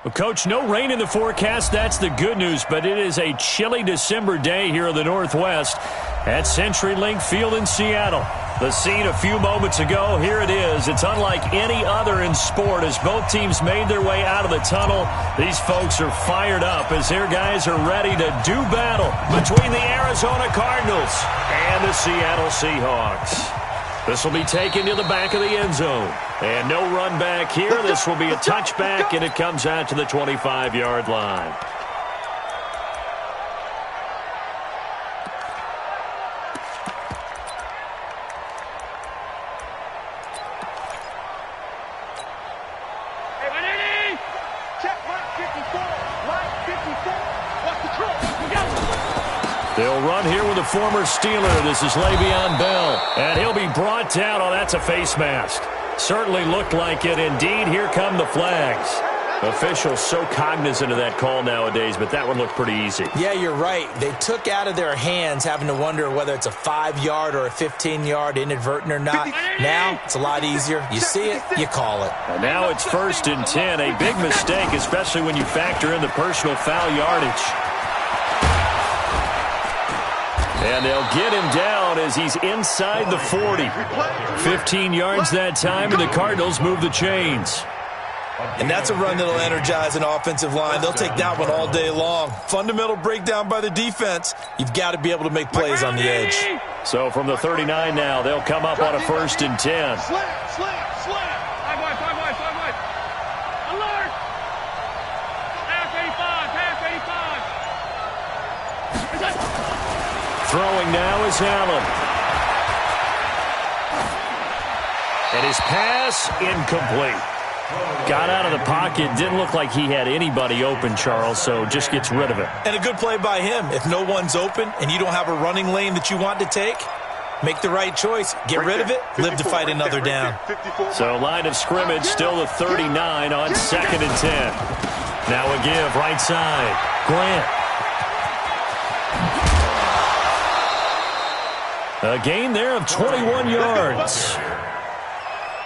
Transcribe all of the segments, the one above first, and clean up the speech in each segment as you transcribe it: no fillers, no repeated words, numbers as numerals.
Well, Coach, no rain in the forecast. That's the good news, but it is a chilly December day here in the Northwest at CenturyLink Field in Seattle. The scene a few moments ago, here it is. It's unlike any other in sport as both teams made their way out of the tunnel. These folks are fired up as their guys are ready to do battle between the Arizona Cardinals and the Seattle Seahawks. This will be taken to the back of the end zone. And no run back here. This will be a touchback, and it comes out to the 25-yard line. They'll run here with a former Steeler. This is Le'Veon Bell. And he'll be brought down. Oh, that's a face mask. Certainly looked like it. Indeed, here come the flags. Officials so cognizant of that call nowadays, but that one looked pretty easy. Yeah, you're right. They took out of their hands having to wonder whether it's a 5-yard or a 15-yard inadvertent or not. Now, it's a lot easier. You see it, you call it. And now it's 1st and 10. A big mistake, especially when you factor in the personal foul yardage. And they'll get him down as he's inside the 40. 15 yards that time, and the Cardinals move the chains. And that's a run that'll energize an offensive line. They'll take that one all day long. Fundamental breakdown by the defense. You've got to be able to make plays on the edge. So from the 39 now, they'll come up on a 1st and 10. Alert! Half 85. Throwing now is Allen. And his pass incomplete. Got out of the pocket. Didn't look like he had anybody open, Charles, so just gets rid of it. And a good play by him. If no one's open and you don't have a running lane that you want to take, make the right choice. Get rid of it. Live to fight another down. So line of scrimmage still the 39 on 2nd and 10. Now a give right side. Grant. A gain there of 21 yards.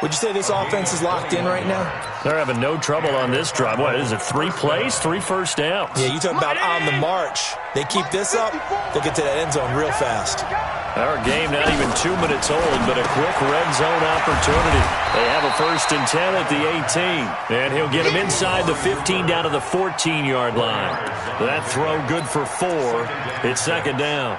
Would you say this offense is locked in right now? They're having no trouble on this drive. What is it, 3 plays, 3 first downs? Yeah, you talk about on the march. They keep this up, they'll get to that end zone real fast. Our game not even 2 minutes old, but a quick red zone opportunity. They have a 1st and 10 at the 18. And he'll get him inside the 15 down to the 14-yard line. That throw good for 4. It's 2nd down.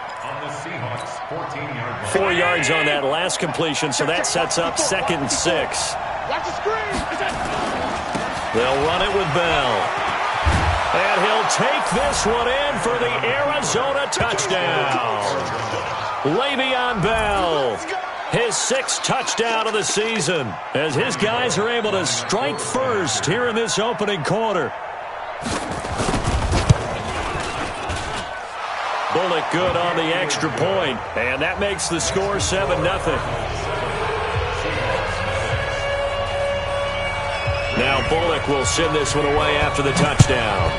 4 yards on that last completion, so that sets up 2nd and 6. Watch the screen. They'll run it with Bell. And he'll take this one in for the Arizona touchdown. Le'Veon Bell, his 6th touchdown of the season, as his guys are able to strike first here in this opening quarter. Bullock good on the extra point, and that makes the score 7-0. Now Bullock will send this one away after the touchdown.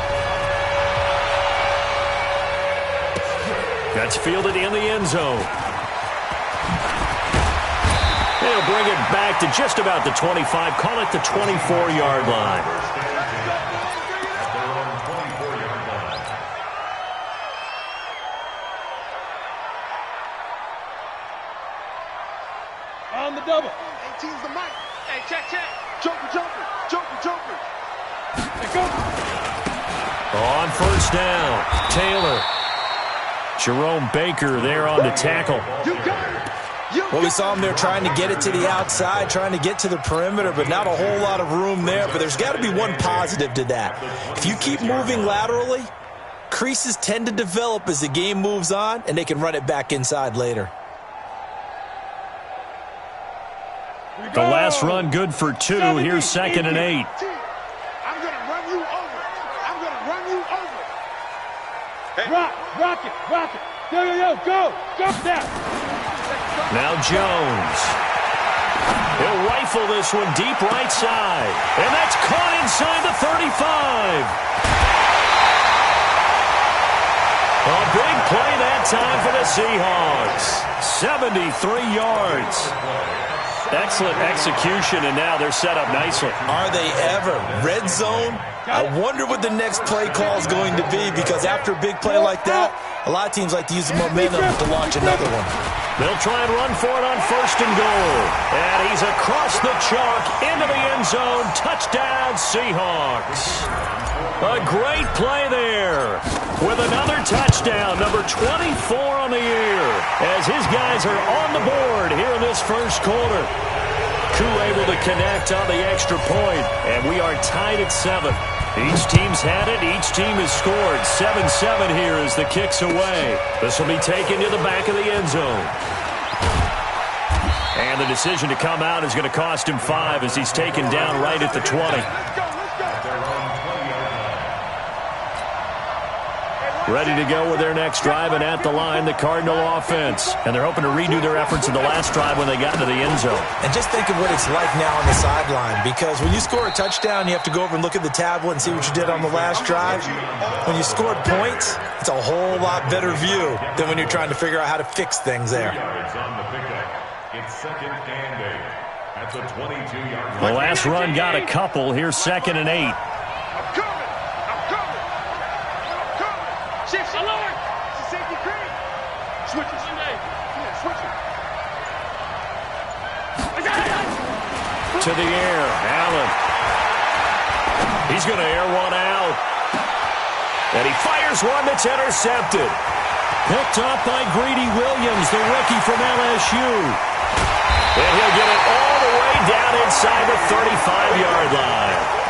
That's fielded in the end zone. They'll bring it back to just about the 25, call it the 24-yard line. On the double. 18's the mic. Hey, check. Joker. Let's go. On 1st down, Taylor. Jerome Baker there on the tackle. You got it. Well, we saw him there trying to get it to the outside, trying to get to the perimeter, but not a whole lot of room there. But there's got to be one positive to that. If you keep moving laterally, creases tend to develop as the game moves on, and they can run it back inside later. The last run good for 2. Here's 2nd and 8. I'm going to run you over. Hey. Rock it. Yo, go down. Now Jones. He'll rifle this one deep right side. And that's caught inside the 35. A big play that time for the Seahawks. 73 yards. Excellent execution, and now they're set up nicely. Are they ever? Red zone? I wonder what the next play call is going to be, because after a big play like that, a lot of teams like to use the momentum to launch another one. They'll try and run for it on 1st and goal. And he's across the chalk into the end zone. Touchdown, Seahawks. A great play there with another touchdown, number 24 on the year, as his guys are on the board here in this first quarter. Koo able to connect on the extra point, and we are tied at 7. Each team's had it. Each team has scored. 7-7 here as the kick's away. This will be taken to the back of the end zone. And the decision to come out is going to cost him 5 as he's taken down right at the 20. Ready to go with their next drive, and at the line, the Cardinal offense. And they're hoping to redo their efforts in the last drive when they got into the end zone. And just think of what it's like now on the sideline, because when you score a touchdown, you have to go over and look at the tablet and see what you did on the last drive. When you scored points, it's a whole lot better view than when you're trying to figure out how to fix things there. The last run got a couple. Here's 2nd and 8. Shift, alert! It's a safety cream. Switch it. Yeah, switch it. To the air, Allen. He's going to air one out. And he fires one that's intercepted. Picked up by Greedy Williams, the rookie from LSU. And he'll get it all the way down inside the 35-yard line.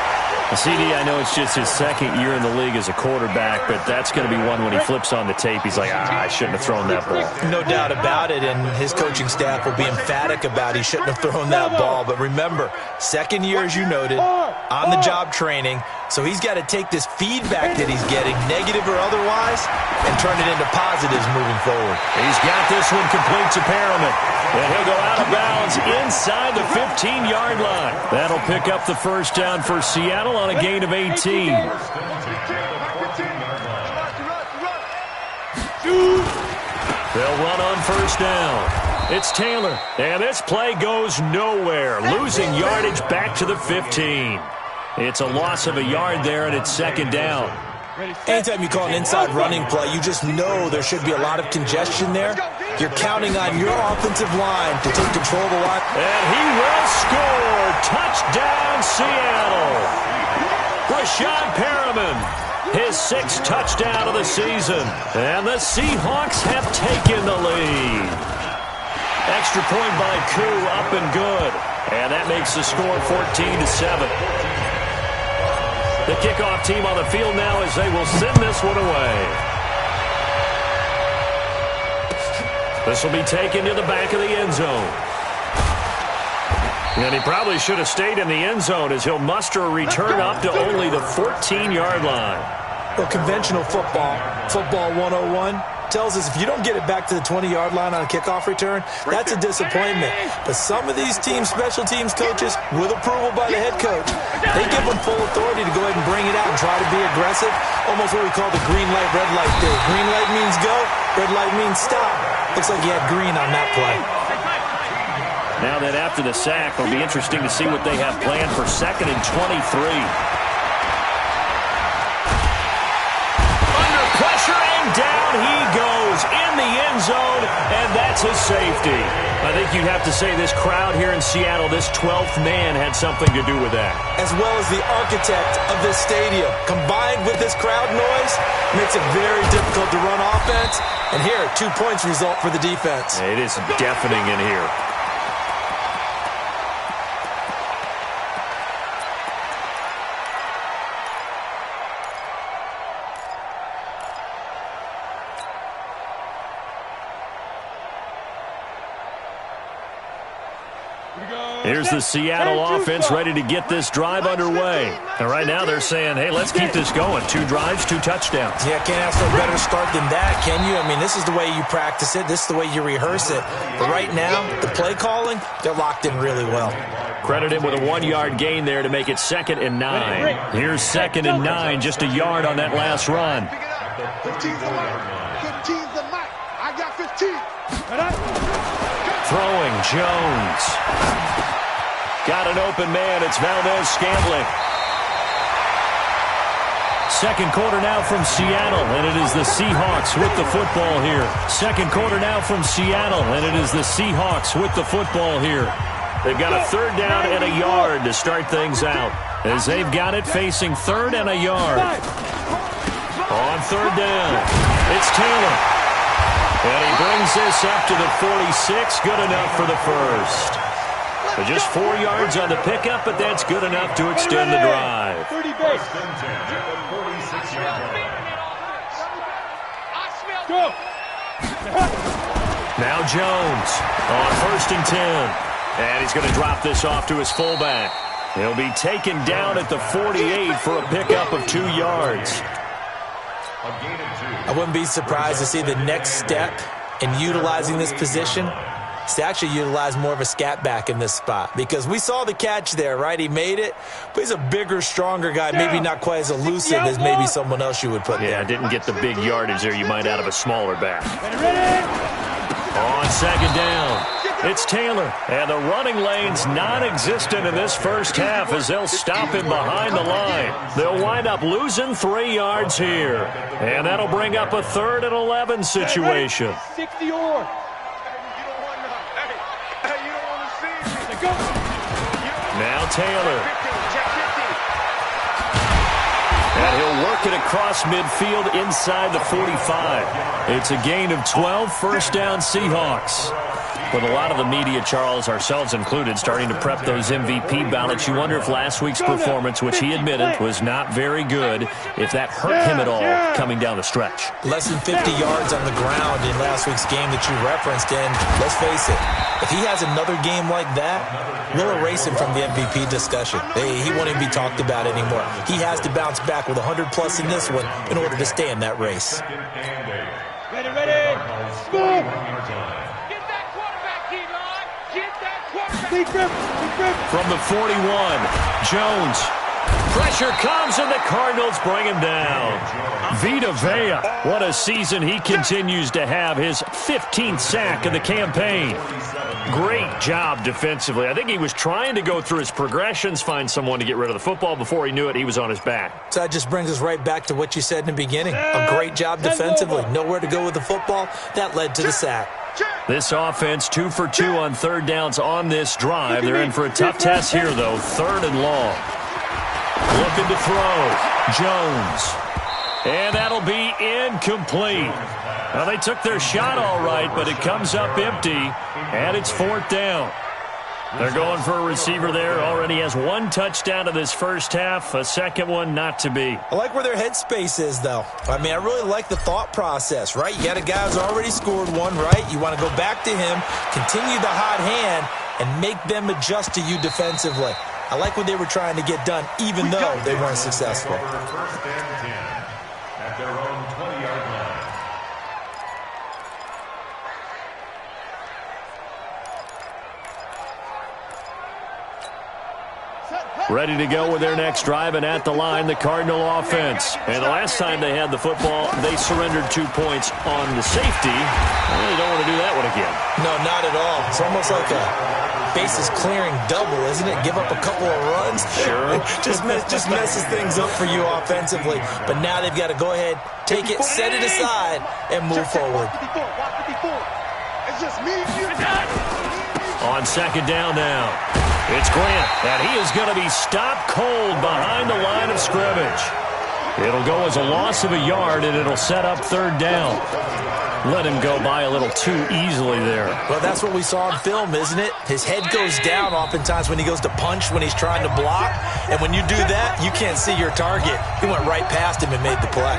CD, I know it's just his 2nd year in the league as a quarterback, but that's going to be one when he flips on the tape. He's like, I shouldn't have thrown that ball. No doubt about it, and his coaching staff will be emphatic about he shouldn't have thrown that ball. But remember, 2nd year, as you noted, on-the-job training, so he's got to take this feedback that he's getting, negative or otherwise, and turn it into positives moving forward. He's got this one complete to Perriman. And he'll go out of bounds inside the 15-yard line. That'll pick up the first down for Seattle on a gain of 18. They'll run on first down. It's Taylor. And this play goes nowhere. Losing yardage back to the 15. It's a loss of a yard there, and it's 2nd down. Anytime you call an inside running play, you just know there should be a lot of congestion there. You're counting on your offensive line to take control of the line. And he will score. Touchdown, Seattle. Rashad Perriman, his 6th touchdown of the season. And the Seahawks have taken the lead. Extra point by Koo, up and good. And that makes the score 14-7. The kickoff team on the field now as they will send this one away. This will be taken to the back of the end zone. And he probably should have stayed in the end zone as he'll muster a return up to only the 14-yard line. Well, conventional football 101, tells us if you don't get it back to the 20-yard line on a kickoff return, that's a disappointment. But some of these teams, special teams coaches, with approval by the head coach, they give them full authority to go ahead and bring it out and try to be aggressive, almost what we call the green light, red light theory. Green light means go, red light means stop. Looks like he had green on that play. Now that after the sack, it'll be interesting to see what they have planned for 2nd and 23. Down he goes in the end zone, and that's his safety. I think you'd have to say this crowd here in Seattle, this 12th man, had something to do with that. As well as the architect of this stadium. Combined with this crowd noise, makes it very difficult to run offense. And here, 2 points result for the defense. It is deafening in here. Here's the Seattle offense ready to get this drive underway. And right now they're saying, hey, let's keep this going. 2 drives, 2 touchdowns. Yeah, can't ask for a better start than that, can you? I mean, this is the way you practice it. This is the way you rehearse it. But right now, the play calling, they're locked in really well. Credit him with a 1-yard gain there to make it 2nd and 9. Here's 2nd and 9, just a yard on that last run. 15's the mark. 15's the mark. Throwing, Jones. Got an open man. It's Valdez-Scantling. Second quarter now from Seattle, and it is the Seahawks with the football here. Second quarter now from Seattle, and it is the Seahawks with the football here. They've got a third down and a yard to start things out, as they've got it facing third and a yard. On third down, it's Taylor. And he brings this up to the 46, good enough for the first. So just 4 yards on the pickup, but that's good enough to extend the drive. 30 base. Go. Now Jones on 1st and 10. And he's going to drop this off to his fullback. He'll be taken down at the 48 for a pickup of 2 yards. I wouldn't be surprised to see the next step in utilizing this position is to actually utilize more of a scat back in this spot, because we saw the catch there, right? He made it, but he's a bigger, stronger guy, maybe not quite as elusive as maybe someone else you would put there. Yeah, didn't get the big yardage there you might out of a smaller back. On second down, it's Taylor, and the running lane's non-existent in this first half as they'll stop him behind the line. They'll wind up losing 3 yards here, and that'll bring up a 3rd and 11 situation. 60 or. Now Taylor. And he'll work it across midfield inside the 45. It's a gain of 12, first down Seahawks. With a lot of the media, Charles, ourselves included, starting to prep those MVP ballots, you wonder if last week's performance, which he admitted was not very good, if that hurt him at all coming down the stretch. Less than 50 yards on the ground in last week's game that you referenced, and let's face it, if he has another game like that, we'll erase him from the MVP discussion. He won't even be talked about anymore. He has to bounce back with 100-plus in this one in order to stay in that race. Ready, ready. Move. From the 41, Jones. Pressure comes, and the Cardinals bring him down. Vita Vea, what a season he continues to have, his 15th sack of the campaign. Great job defensively. I think he was trying to go through his progressions, find someone to get rid of the football. Before he knew it, he was on his back. So that just brings us right back to what you said in the beginning. A great job defensively. Nowhere to go with the football. That led to the sack. This offense 2 for 2 on third downs on this drive. They're in for a tough test here, though. 3rd and long. Looking to throw. Jones. And that'll be incomplete. Well, they took their shot all right, but it comes up empty, and it's 4th down. They're going for a receiver there. Already has 1 touchdown in this first half. A second one not to be. I like where their headspace is, though. I mean, I really like the thought process, right? You got a guy who's already scored one, right? You want to go back to him, continue the hot hand, and make them adjust to you defensively. I like what they were trying to get done, even though they weren't successful. First and 10 at their own 20-yard line. Ready to go with their next drive, and at the line, the Cardinal offense. And the last time they had the football, they surrendered 2 points on the safety. I really don't want to do that one again. No, not at all. It's almost like a bases clearing double, isn't it? Give up a couple of runs. Sure. just messes things up for you offensively. But now they've got to go ahead, take it, set it aside, and move forward. It's just me and you. On second down now, it's Grant, and he is going to be stopped cold behind the line of scrimmage. It'll go as a loss of a yard, and it'll set up 3rd down. Let him go by a little too easily there. Well, that's what we saw in film, isn't it? His head goes down oftentimes when he goes to punch, when he's trying to block. And when you do that, you can't see your target. He went right past him and made the play.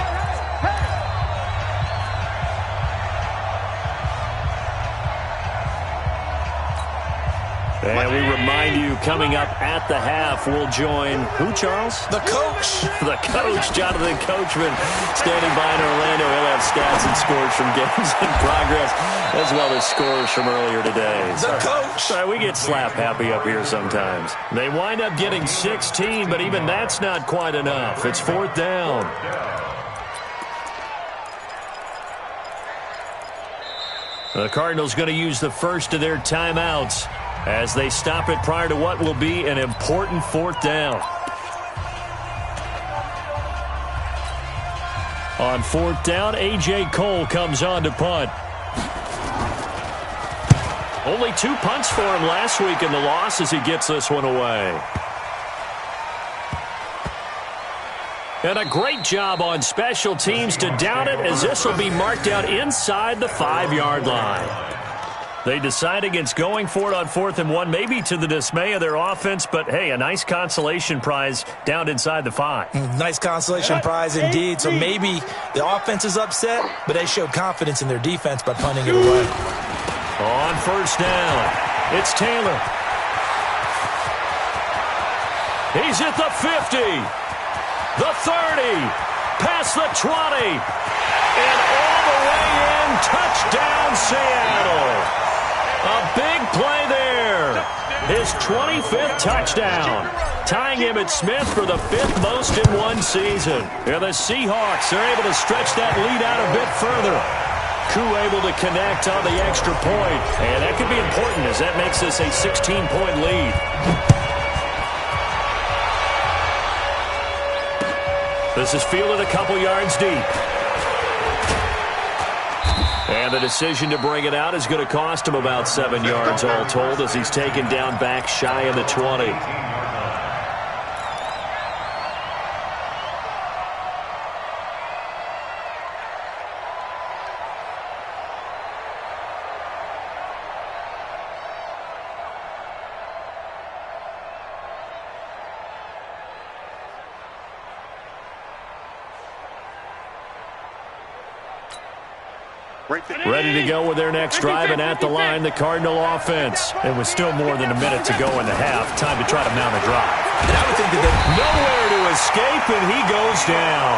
And we remind you, coming up at the half, we'll join who, Charles? The coach. The coach, Jonathan Coachman, standing by in Orlando. He'll have stats and scores from games in progress, as well as scores from earlier today. The coach. Sorry, we get slap happy up here sometimes. They wind up getting 16, but even that's not quite enough. It's 4th down. The Cardinals going to use the first of their timeouts as they stop it prior to what will be an important fourth down. On fourth down, A.J. Cole comes on to punt. Only 2 punts for him last week in the loss as he gets this one away. And a great job on special teams to down it, as this will be marked out inside the 5-yard line. They decide against going for it on 4th and 1, maybe to the dismay of their offense, but hey, a nice consolation prize down inside the 5. Nice consolation prize indeed. So maybe the offense is upset, but they showed confidence in their defense by punting it away. On first down, it's Taylor. He's at the 50. The 30, past the 20, and all the way in, touchdown Seattle. A big play there. His 25th touchdown, tying him at Smith for the 5th most in one season. And the Seahawks are able to stretch that lead out a bit further. Koo able to connect on the extra point, and that could be important as that makes this a 16-point lead. This is fielded a couple yards deep. And the decision to bring it out is going to cost him about 7 yards all told as he's taken down back shy of the 20. Ready to go with their next drive, and at the line, the Cardinal offense. And with still more than a minute to go in the half, time to try to mount a drive. And I would think that nowhere to escape, and he goes down.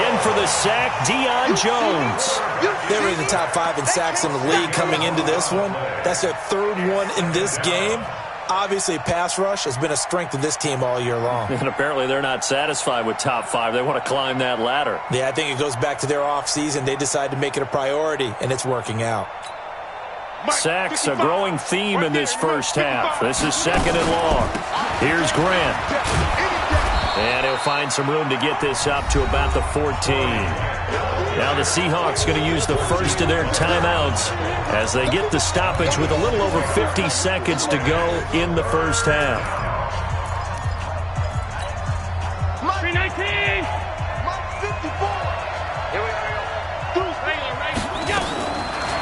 In for the sack, Deion Jones. They're in the top 5 in sacks in the league coming into this one. That's their 3rd one in this game. Obviously, pass rush has been a strength of this team all year long. And apparently they're not satisfied with top 5. They want to climb that ladder. Yeah, I think it goes back to their offseason. They decided to make it a priority, and it's working out. Sacks, a growing theme in this first half. This is 2nd and long. Here's Grant. And he'll find some room to get this up to about the 14. Now the Seahawks going to use the first of their timeouts as they get the stoppage with a little over 50 seconds to go in the first half. 319.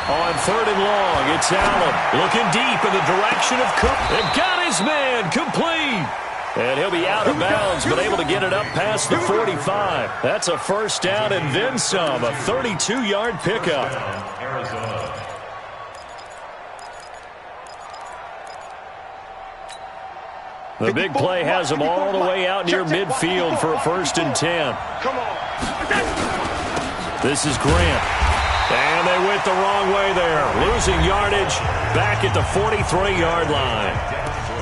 On 3rd and long, it's Allen looking deep in the direction of Cook. They've got his man complete. And he'll be out of bounds, but able to get it up past the 45. That's a first down and then some, a 32-yard pickup. The big play has them all the way out near midfield for a 1st and 10. This is Grant. And they went the wrong way there, losing yardage back at the 43-yard line.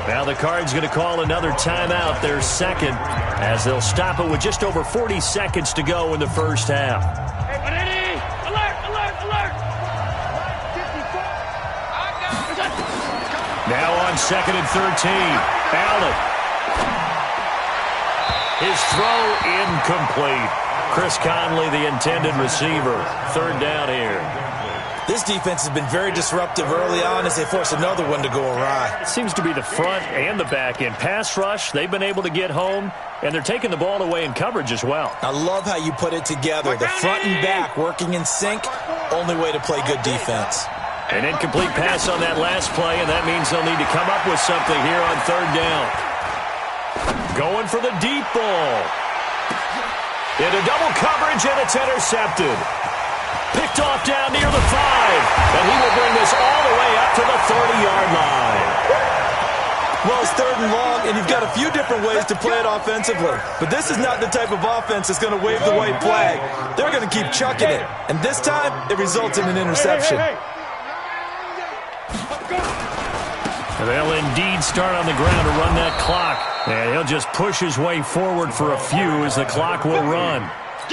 Now the Cards going to call another timeout, their 2nd, as they'll stop it with just over 40 seconds to go in the first half. Ready? Alert, alert, alert. Now on 2nd and 13, Allen. His throw incomplete. Chris Conley, the intended receiver. 3rd down here. This defense has been very disruptive early on as they force another one to go awry. It seems to be the front and the back end. Pass rush, they've been able to get home, and they're taking the ball away in coverage as well. I love how you put it together. The front and back working in sync, only way to play good defense. An incomplete pass on that last play, and that means they'll need to come up with something here on 3rd down. Going for the deep ball. Into double coverage, and it's intercepted. Picked off down near the 5, and he will bring this all the way up to the 30-yard line. Well, it's 3rd and long, and you've got a few different ways to play it offensively. But this is not the type of offense that's going to wave the white flag. They're going to keep chucking it, and this time it results in an interception. They'll indeed start on the ground to run that clock, and he'll just push his way forward for a few as the clock will run.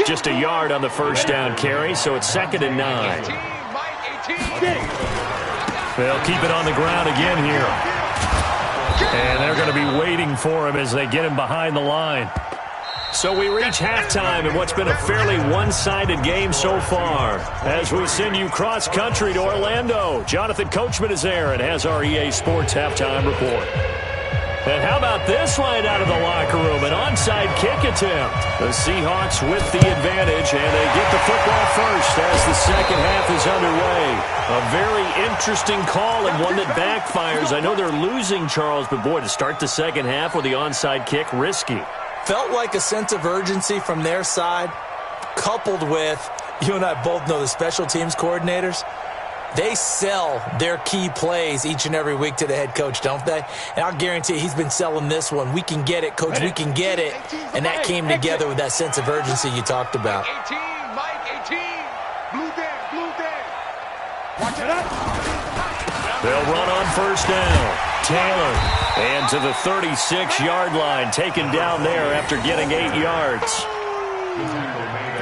Just a yard on the first down carry, so it's 2nd and 9. They'll keep it on the ground again here. And they're going to be waiting for him as they get him behind the line. So we reach halftime in what's been a fairly one-sided game so far. As we send you cross-country to Orlando, Jonathan Coachman is there and has our EA Sports halftime report. And how about this right out of the locker room? An onside kick attempt. The Seahawks with the advantage, and they get the football first as the second half is underway. A very interesting call and one that backfires. I know they're losing, Charles, but boy, to start the second half with the onside kick, risky. Felt like a sense of urgency from their side, coupled with, you and I both know the special teams coordinators. They sell their key plays each and every week to the head coach, don't they? And I'll guarantee he's been selling this one. We can get it, coach, we can get it. And that came together with that sense of urgency you talked about. 18, Mike, 18. Blue day. Watch it up. They'll run on first down. Taylor, and to the 36-yard line, taken down there after getting 8 yards.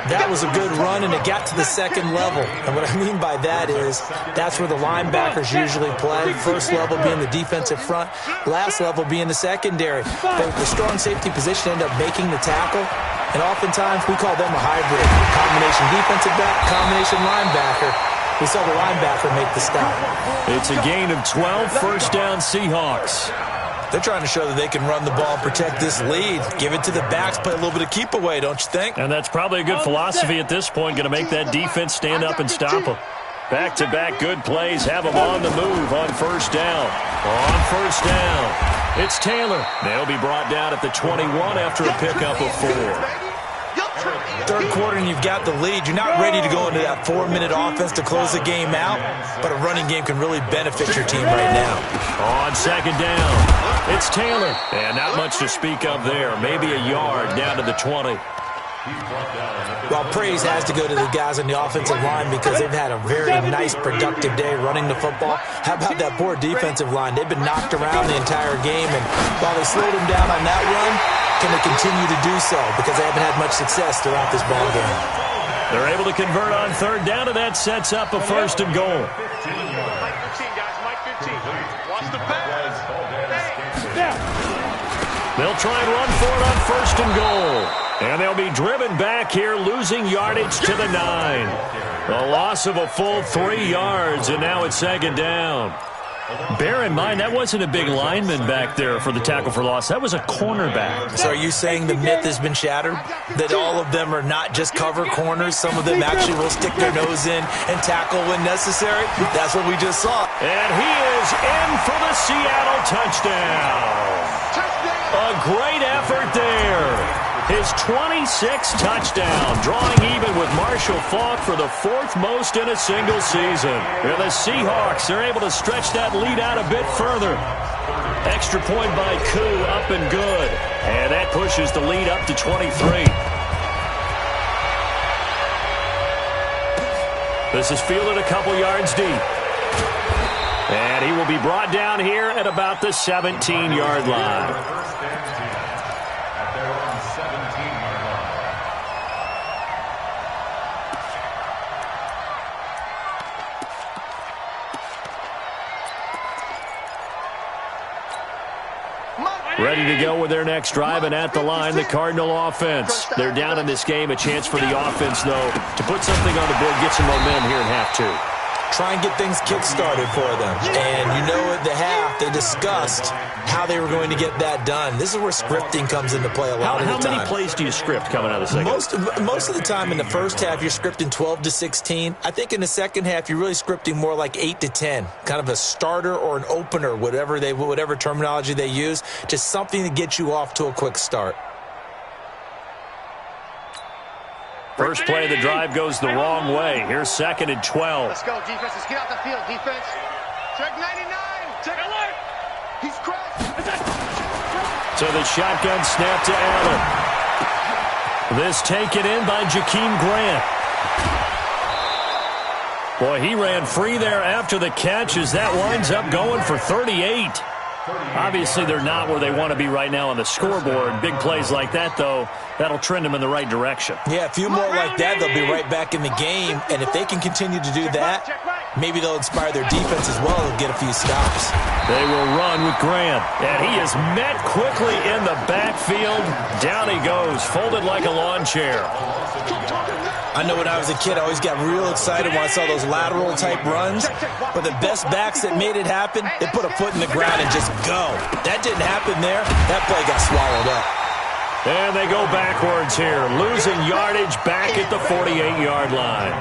That was a good run, and it got to the second level. And what I mean by that is that's where the linebackers usually play. First level being the defensive front, last level being the secondary. But the strong safety position ended up making the tackle, and oftentimes we call them a hybrid. Combination defensive back, combination linebacker. We saw the linebacker make the stop. It's a gain of 12, first down Seahawks. They're trying to show that they can run the ball and protect this lead. Give it to the backs, play a little bit of keep away, don't you think? And that's probably a good philosophy at this point, going to make that defense stand up and stop them. Back-to-back good plays have them on the move on first down. On first down, it's Taylor. They'll be brought down at the 21 after a pickup of 4. Third quarter and you've got the lead. You're not ready to go into that 4-minute offense to close the game out, but a running game can really benefit your team right now. On second down, it's Taylor. And not much to speak of there. Maybe a yard down to the 20. Well, praise has to go to the guys on the offensive line because they've had a very nice, productive day running the football. How about that poor defensive line? They've been knocked around the entire game, and while they slowed them down on that run, can they continue to do so because they haven't had much success throughout this ball game. They're able to convert on third down, and that sets up a first and goal. Mike 15, guys. Mike 15. Watch the pass. They'll try and run for it on first and goal. And they'll be driven back here, losing yardage to the 9. A loss of a full 3 yards, and now it's second down. Bear in mind, that wasn't a big lineman back there for the tackle for loss. That was a cornerback. So are you saying the myth has been shattered? That all of them are not just cover corners? Some of them actually will stick their nose in and tackle when necessary? That's what we just saw. And he is in for the Seattle touchdown. A great effort there. His 26th touchdown, drawing even with Marshall Faulk for the 4th most in a single season. And the Seahawks are able to stretch that lead out a bit further. Extra point by Koo, up and good. And that pushes the lead up to 23. This is fielded a couple yards deep. And he will be brought down here at about the 17-yard line. Ready to go with their next drive, and at the line, the Cardinal offense. They're down in this game. A chance for the offense, though, to put something on the board, get some momentum here in half 2. Try and get things kick-started for them. And you know at the half, they discussed how they were going to get that done. This is where scripting comes into play a lot of the time. How many plays do you script coming out of the second? Most of the time in the first half, you're scripting 12 to 16. I think in the second half, you're really scripting more like 8 to 10. Kind of a starter or an opener, whatever terminology they use. Just something to get you off to a quick start. First play of the drive goes the wrong way. Here's second and 12. Let's go, defense. Let's get out the field, defense. Check 99. Check alert. He's crashed. So the shotgun snap to Allen. This taken in by Jakeem Grant. Boy, he ran free there after the catch as that winds up going for 38. Obviously, they're not where they want to be right now on the scoreboard. Big plays like that, though, that'll trend them in the right direction. Yeah, a few more like that, they'll be right back in the game. And if they can continue to do that, Maybe they'll inspire their defense as well and get a few stops. They will run with Grant, and he is met quickly in the backfield. Down he goes, folded like a lawn chair. I know when I was a kid, I always got real excited when I saw those lateral-type runs. But the best backs that made it happen, they put a foot in the ground and just go. That didn't happen there. That play got swallowed up. And they go backwards here, losing yardage back at the 48-yard line.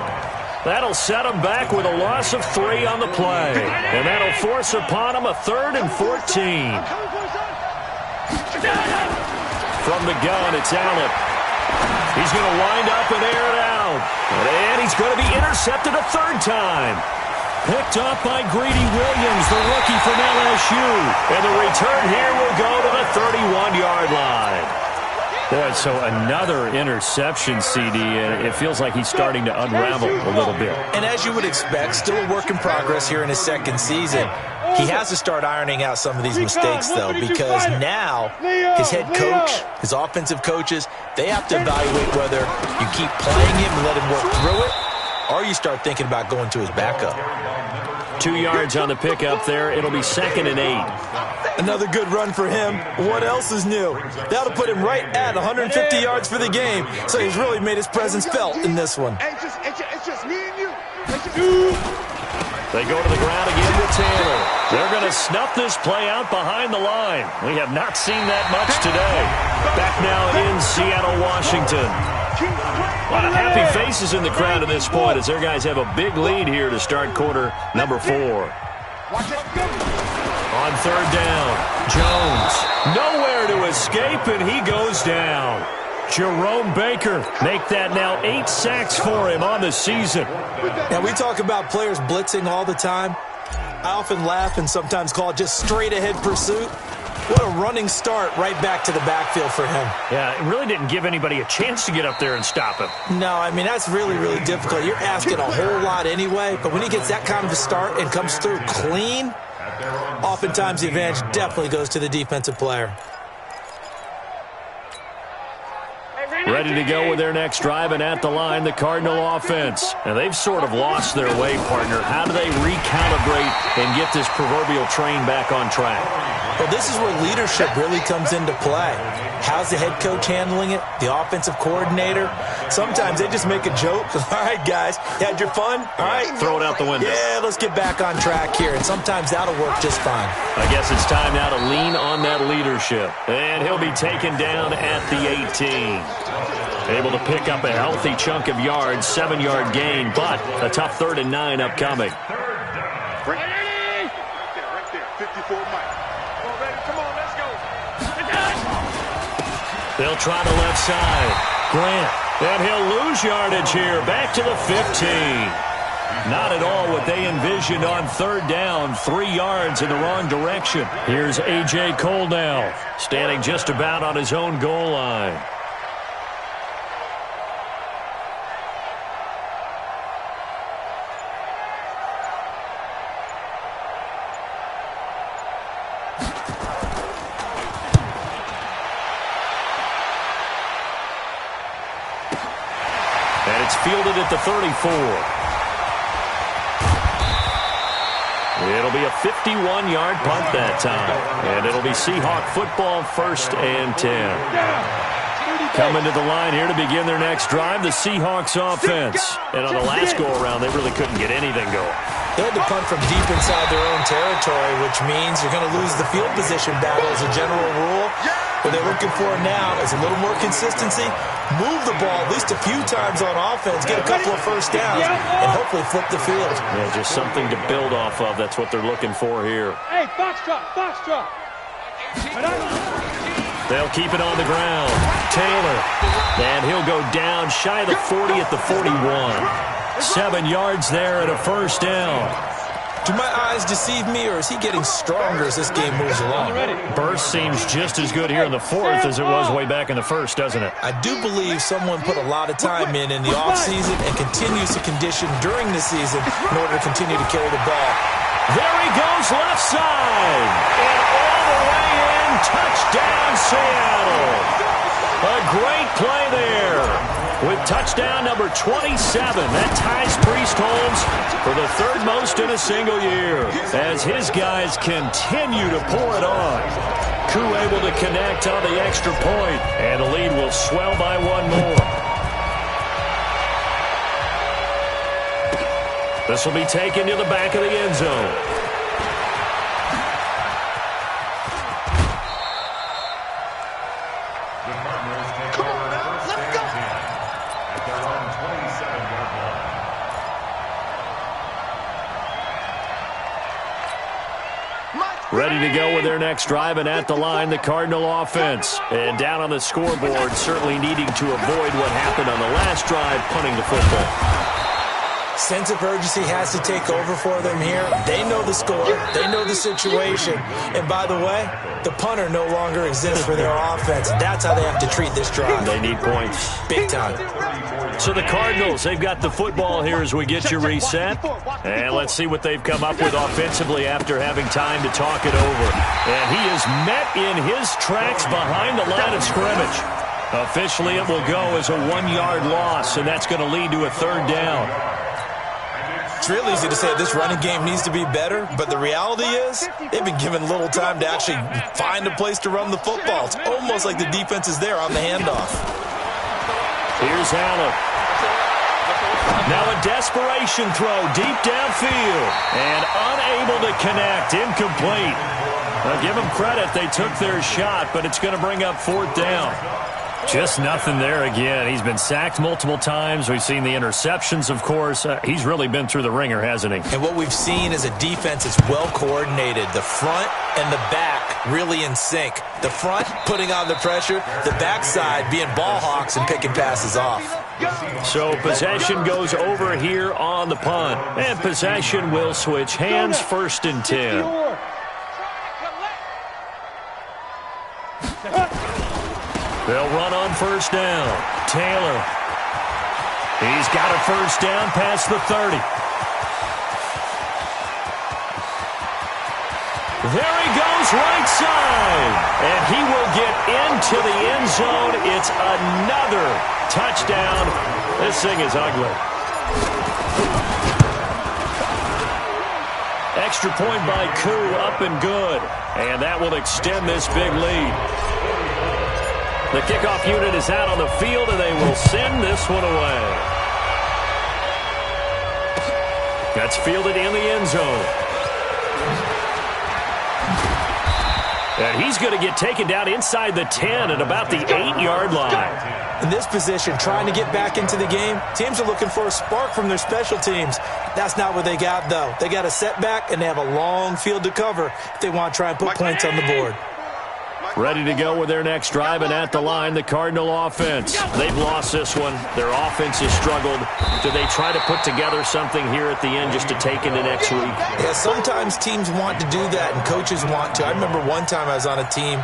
That'll set them back with a loss of 3 on the play. And that'll force upon them a 3rd and 14. From the gun, it's Allen. He's going to wind up and air it out. And he's going to be intercepted a 3rd time. Picked up by Greedy Williams, the rookie from LSU. And the return here will go to the 31-yard line. Boy, so another interception, CD, and it feels like he's starting to unravel a little bit. And as you would expect, still a work in progress here in his 2nd season. He has to start ironing out some of these mistakes, though, because now his head coach, his offensive coaches, they have to evaluate whether you keep playing him and let him work through it, or you start thinking about going to his backup. 2 yards on the pickup there. It'll be 2nd and 8. Another good run for him. What else is new? That'll put him right at 150 yards for the game, so he's really made his presence felt in this one. It's just me and you. They go to the ground again with Taylor. They're going to snuff this play out behind the line. We have not seen that much today. Back now in Seattle, Washington. A lot of happy faces in the crowd at this point as their guys have a big lead here to start quarter number 4. On 3rd down, Jones. Nowhere to escape, and he goes down. Jerome Baker make that now 8 sacks for him on the season. Now, we talk about players blitzing all the time. I often laugh and sometimes call it just straight-ahead pursuit. What a running start right back to the backfield for him. Yeah, it really didn't give anybody a chance to get up there and stop him. No, I mean, that's really, really difficult. You're asking a whole lot anyway, but when he gets that kind of a start and comes through clean, oftentimes the advantage definitely goes to the defensive player. Ready to go with their next drive, and at the line, the Cardinal offense. And they've sort of lost their way, partner. How do they recalibrate and get this proverbial train back on track? Well, this is where leadership really comes into play. How's the head coach handling it? The offensive coordinator? Sometimes they just make a joke. All right, guys, you had your fun? All right. Throw it out the window. Yeah, let's get back on track here. And sometimes that'll work just fine. I guess it's time now to lean on that leadership. And he'll be taken down at the 18. Able to pick up a healthy chunk of yards, 7-yard gain, but a tough 3rd and 9 upcoming. Right there, 54 Mike. Come on, let's go. They'll try the left side. Grant, and he'll lose yardage here, back to the 15. Not at all what they envisioned on 3rd down, 3 yards in the wrong direction. Here's A.J. Cole now, standing just about on his own goal line. And it's fielded at the 34. It'll be a 51-yard punt that time. And it'll be Seahawk football, 1st and 10. Coming to the line here to begin their next drive, the Seahawks offense. And on the last go-around, they really couldn't get anything going. They had to punt from deep inside their own territory, which means you're going to lose the field position battle as a general rule. What they're looking for now is a little more consistency, move the ball at least a few times on offense, get a couple of first downs, and hopefully flip the field. Yeah, just something to build off of. That's what they're looking for here. Hey, box drop. They'll keep it on the ground. Taylor, and he'll go down shy of the 40 at the 41. 7 yards there and a first down. Do my eyes deceive me, or is he getting stronger as this game moves along? Burst seems just as good here in the 4th as it was way back in the 1st, doesn't it? I do believe someone put a lot of time in the offseason and continues to condition during the season in order to continue to carry the ball. There he goes left side. And all the way in, touchdown Seattle. A great play there. with touchdown number 27. That ties Priest Holmes for the third most in a single year as his guys continue to pour it on. Koo able to connect on the extra point, and the lead will swell by one more. This will be taken to the back of the end zone. Ready to go with their next drive, and at the line, the Cardinal offense. And down on the scoreboard, certainly needing to avoid what happened on the last drive, punting the football. Sense of urgency has to take over for them here. They know the score. They know the situation. And by the way, the punter no longer exists for their offense. That's how they have to treat this drive. They need points. Big time. So the Cardinals, they've got the football here as we get you reset. And let's see what they've come up with offensively after having time to talk it over. And he is met in his tracks behind the line of scrimmage. Officially, it will go as a 1-yard loss, and that's going to lead to a third down. It's real easy to say this running game needs to be better, but the reality is they've been given little time to actually find a place to run the football. It's almost like the defense is there on the handoff. Here's Allen. Now a desperation throw deep downfield and unable to connect. Incomplete. Now give them credit. They took their shot, but it's going to bring up fourth down. Just nothing there again. He's been sacked multiple times. We've seen the interceptions, of course. He's really been through the ringer, hasn't he? And what we've seen is a defense that's well coordinated. The front and the back really in sync. The front putting on the pressure, the backside being ball hawks and picking passes off. So possession goes over here on the punt. And possession will switch hands, 1st and 10. They'll run on first down. Taylor. He's got a first down past the 30. There he goes, right side. And he will get into the end zone. It's another touchdown. This thing is ugly. Extra point by Koo, up and good. And that will extend this big lead. The kickoff unit is out on the field, and they will send this one away. That's fielded in the end zone. And he's going to get taken down inside the 10 at about the 8-yard line. In this position, trying to get back into the game, teams are looking for a spark from their special teams. That's not what they got, though. They got a setback, and they have a long field to cover if they want to try and put points on the board. Ready to go with their next drive, and at the line, the Cardinal offense. They've lost this one. Their offense has struggled. Do they try to put together something here at the end just to take into next week? Yeah, sometimes teams want to do that, and coaches want to. I remember one time I was on a team,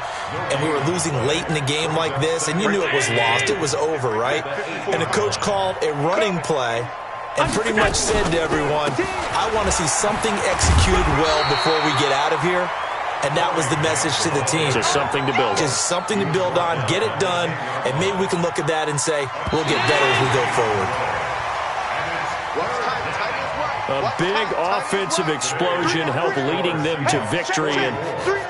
and we were losing late in the game like this, and you knew it was lost. It was over, right? And the coach called a running play and pretty much said to everyone, I want to see something executed well before we get out of here. And that was the message to the team. Just something to build on. Just something to build on, get it done, and maybe we can look at that and say, we'll get better as we go forward. A big offensive explosion helped leading them to victory. And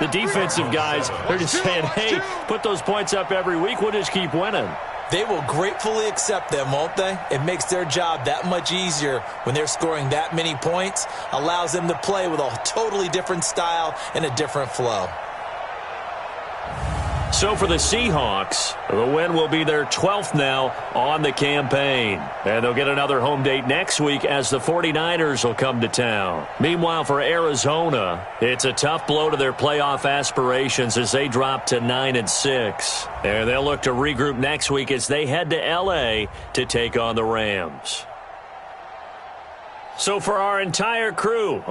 the defensive guys, they're just saying, hey, put those points up every week. We'll just keep winning. They will gratefully accept them, won't they? It makes their job that much easier when they're scoring that many points. Allows them to play with a totally different style and a different flow. So for the Seahawks, the win will be their 12th now on the campaign. And they'll get another home date next week as the 49ers will come to town. Meanwhile, for Arizona, it's a tough blow to their playoff aspirations as they drop to 9-6. And they'll look to regroup next week as they head to L.A. to take on the Rams. So for our entire crew,